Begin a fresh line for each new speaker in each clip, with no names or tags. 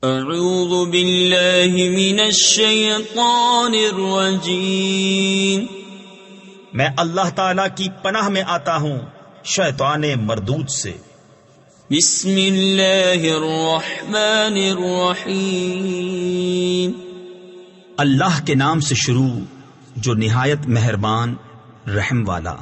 اعوذ باللہ من الشیطان الرجیم۔
میں اللہ تعالی کی پناہ میں آتا ہوں شیطان مردود سے۔
بسم اللہ الرحمن الرحیم۔
اللہ کے نام سے شروع جو نہایت مہربان رحم والا۔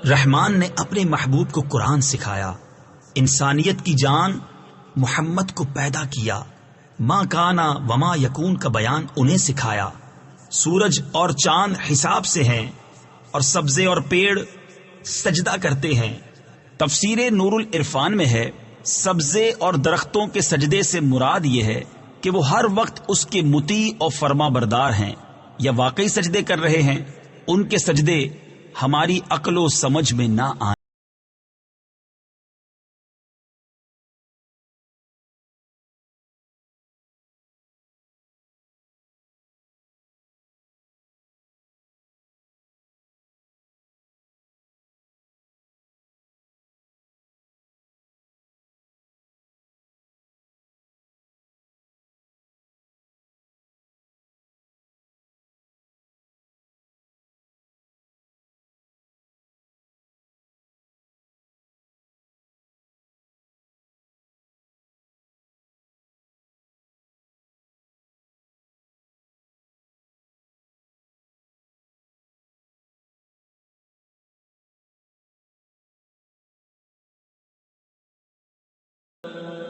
رحمان نے اپنے محبوب کو قرآن سکھایا، انسانیت کی جان محمد کو پیدا کیا، ما کانا وما یکون کا بیان انہیں سکھایا۔ سورج اور چاند حساب سے ہیں اور سبزے اور پیڑ سجدہ کرتے ہیں۔ تفسیر نور العرفان میں ہے، سبزے اور درختوں کے سجدے سے مراد یہ ہے کہ وہ ہر وقت اس کے مطیع اور فرما بردار ہیں یا واقعی سجدے کر رہے ہیں۔ ان کے سجدے ہماری عقل و سمجھ میں نہ آئیں۔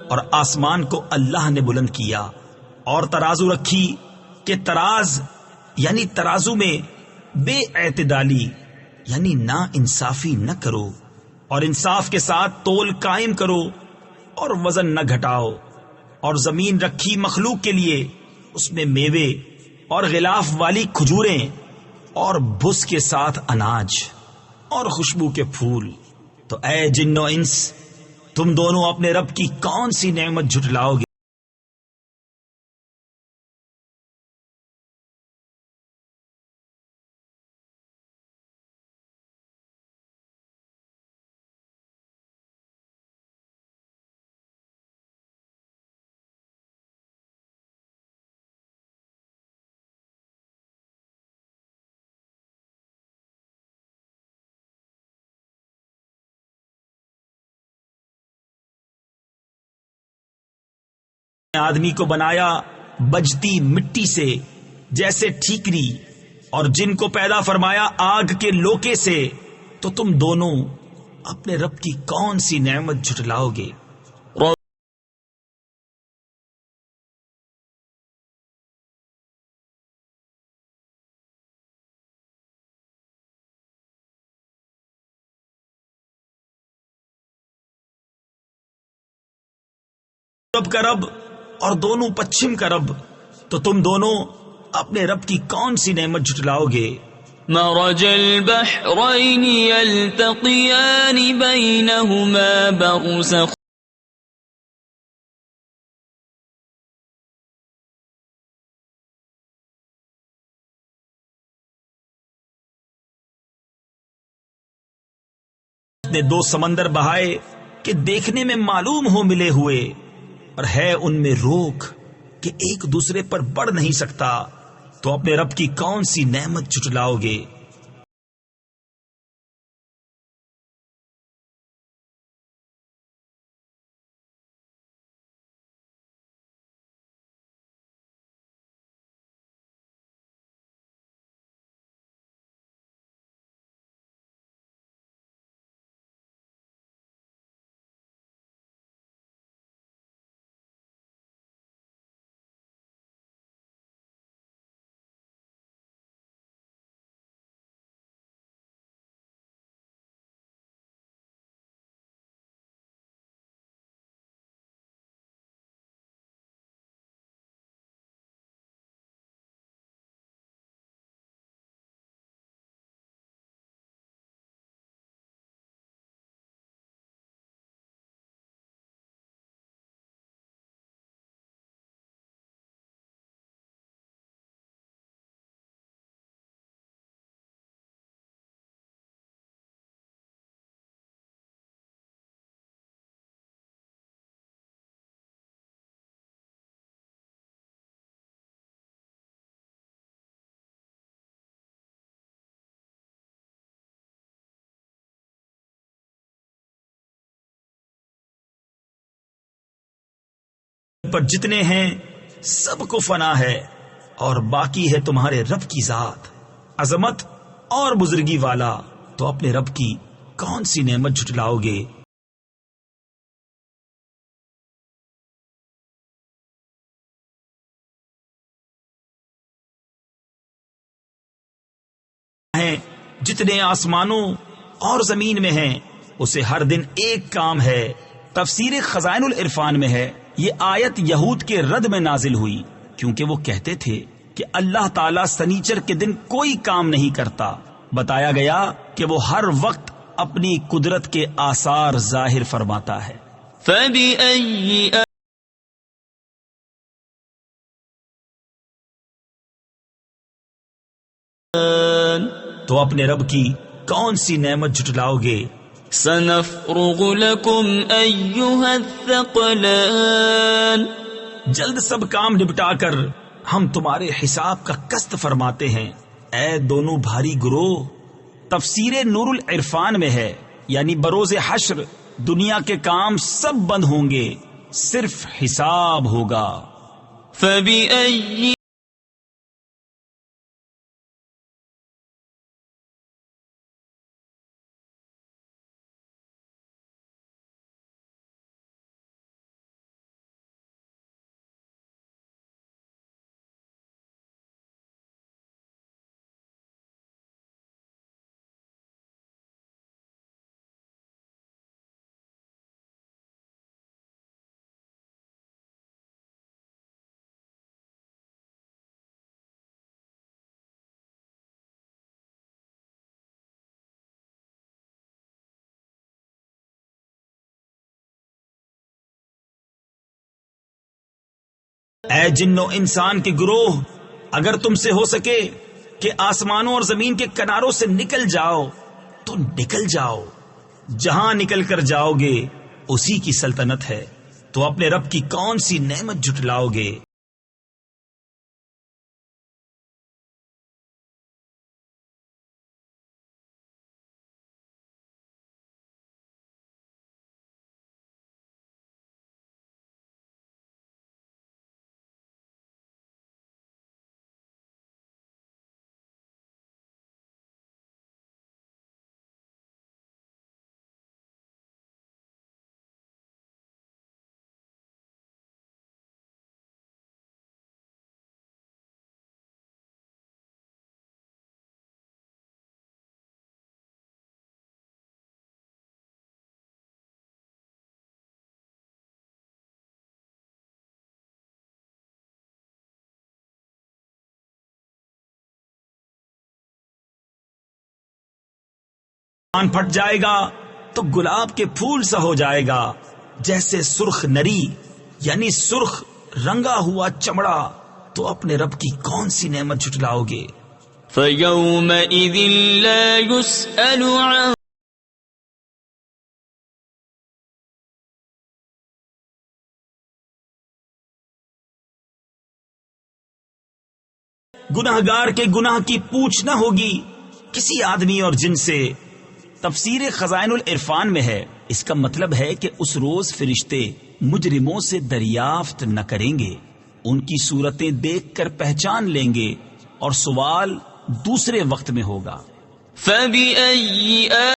اور آسمان کو اللہ نے بلند کیا اور ترازو رکھی کہ تراز یعنی ترازو میں بے اعتدالی یعنی نا انصافی نہ کرو، اور انصاف کے ساتھ تول قائم کرو اور وزن نہ گھٹاؤ۔ اور زمین رکھی مخلوق کے لیے، اس میں میوے اور غلاف والی کھجوریں اور بھس کے ساتھ اناج اور خوشبو کے پھول۔ تو اے جن و انس، تم دونوں اپنے رب کی کون سی نعمت جھٹلاؤ گے؟ آدمی کو بنایا بجتی مٹی سے جیسے ٹھیکری، اور جن کو پیدا فرمایا آگ کے لوکے سے، تو تم دونوں اپنے رب کی کون سی نعمت جھٹلاؤ گے؟ رب کا رب اور دونوں پچھم کا رب، تو تم دونوں اپنے رب کی کون سی نعمت جھٹلاؤ گے؟
مرج البحرین یلتقیان بینہما برزخ۔
نے دو سمندر بہائے کہ دیکھنے میں معلوم ہو ملے ہوئے، اور ہے ان میں روک کہ ایک دوسرے پر بڑھ نہیں سکتا، تو اپنے رب کی کون سی نعمت جھٹلاؤ گے؟ پر جتنے ہیں سب کو فنا ہے، اور باقی ہے تمہارے رب کی ذات عظمت اور بزرگی والا، تو اپنے رب کی کون سی نعمت جھٹلاؤ گے؟ ہیں جتنے آسمانوں اور زمین میں ہیں، اسے ہر دن ایک کام ہے۔ تفسیر خزائن العرفان میں ہے، یہ آیت یہود کے رد میں نازل ہوئی، کیونکہ وہ کہتے تھے کہ اللہ تعالیٰ سنیچر کے دن کوئی کام نہیں کرتا۔ بتایا گیا کہ وہ ہر وقت اپنی قدرت کے آثار ظاہر فرماتا ہے۔
فبأي
تو اپنے رب کی کون سی نعمت جھٹلاؤ گے؟
سنفرغ لكم أيها الثقلان
جلد سب کام نپٹا کر ہم تمہارے حساب کا قسط فرماتے ہیں، اے دونوں بھاری گروہ۔ تفسیر نور العرفان میں ہے، یعنی بروز حشر دنیا کے کام سب بند ہوں گے، صرف حساب ہوگا۔
فبأي
اے جنو انسان کے گروہ، اگر تم سے ہو سکے کہ آسمانوں اور زمین کے کناروں سے نکل جاؤ تو نکل جاؤ، جہاں نکل کر جاؤ گے اسی کی سلطنت ہے، تو اپنے رب کی کون سی نعمت جھٹلاؤ گے؟ آن پھٹ جائے گا تو گلاب کے پھول سا ہو جائے گا، جیسے سرخ نری یعنی سرخ رنگا ہوا چمڑا، تو اپنے رب کی کون سی نعمت جھٹلاؤ گے؟
فيومئذ لا يسأل عن
گناہ گار کے گناہ کی پوچھ نہ ہوگی کسی آدمی اور جن سے۔ تفسیر خزائن العرفان میں ہے، اس کا مطلب ہے کہ اس روز فرشتے مجرموں سے دریافت نہ کریں گے، ان کی صورتیں دیکھ کر پہچان لیں گے، اور سوال دوسرے وقت میں ہوگا۔
فبأي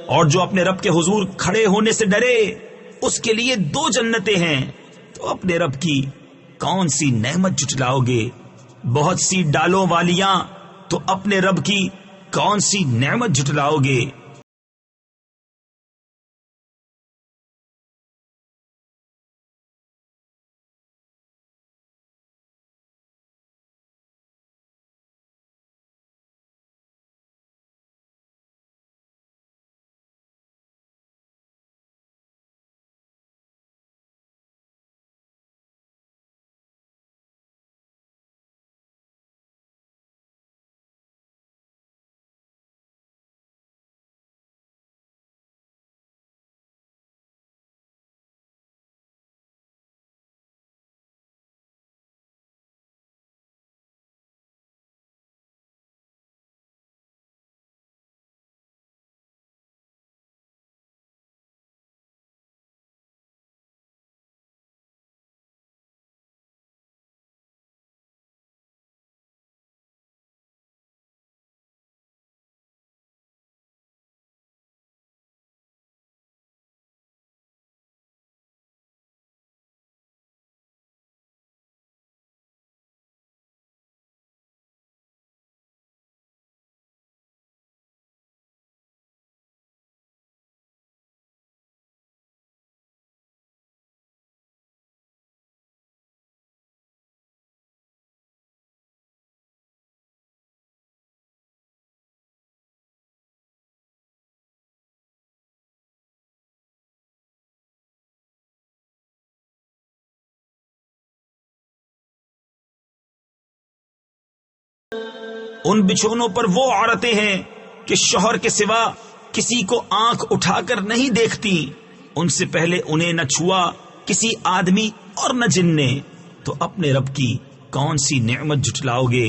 اور جو اپنے رب کے حضور کھڑے ہونے سے ڈرے اس کے لیے 2 جنتیں ہیں۔ تو اپنے رب کی کون سی نعمت جھٹلاؤ گے؟ بہت سی ڈالوں والیاں، تو اپنے رب کی کون سی نعمت جھٹلاؤ گے؟ ان بچھونوں پر وہ عورتیں ہیں کہ شوہر کے سوا کسی کو آنکھ اٹھا کر نہیں دیکھتی، ان سے پہلے انہیں نہ چھوا کسی آدمی اور نہ جن نے، تو اپنے رب کی کون سی نعمت جھٹلاؤ گے؟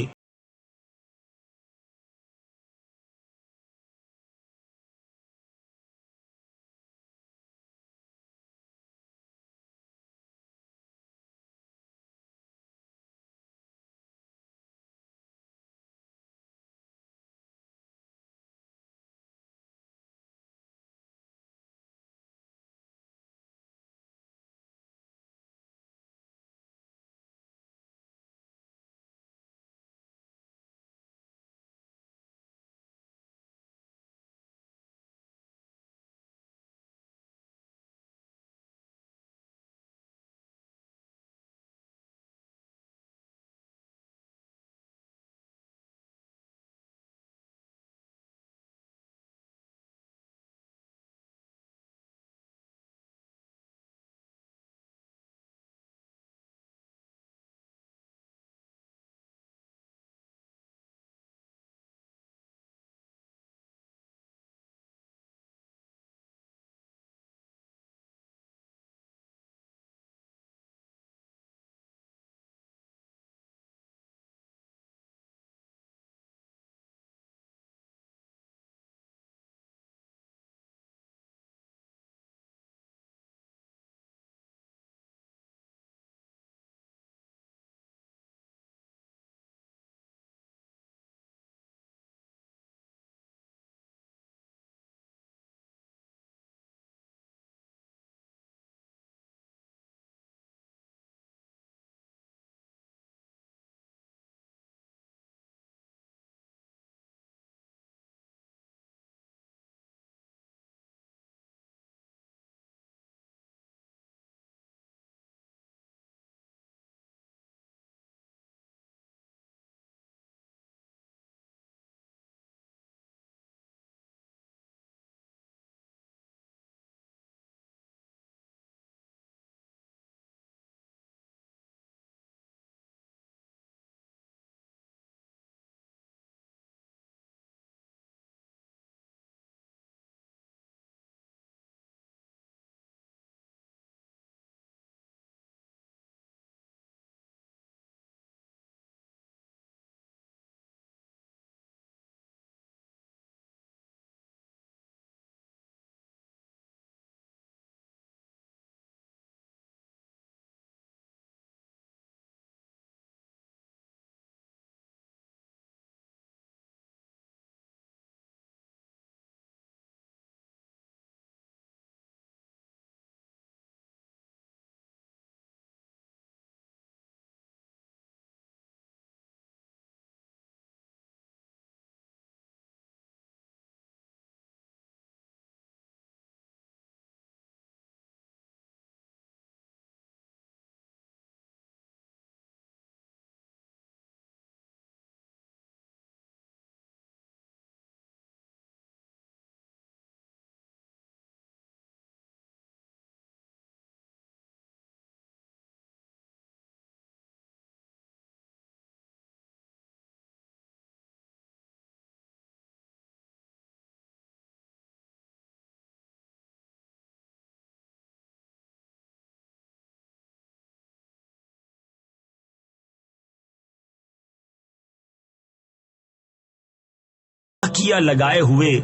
تکیہ لگائے ہوئے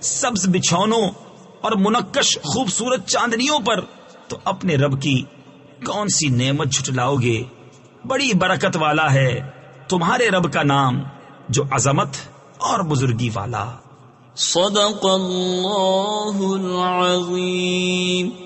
سبز بچھونوں اور منقش خوبصورت چاندنیوں پر، تو اپنے رب کی کون سی نعمت جھٹلاؤ گے؟ بڑی برکت والا ہے تمہارے رب کا نام، جو عظمت اور بزرگی والا۔
صدق اللہ العظیم۔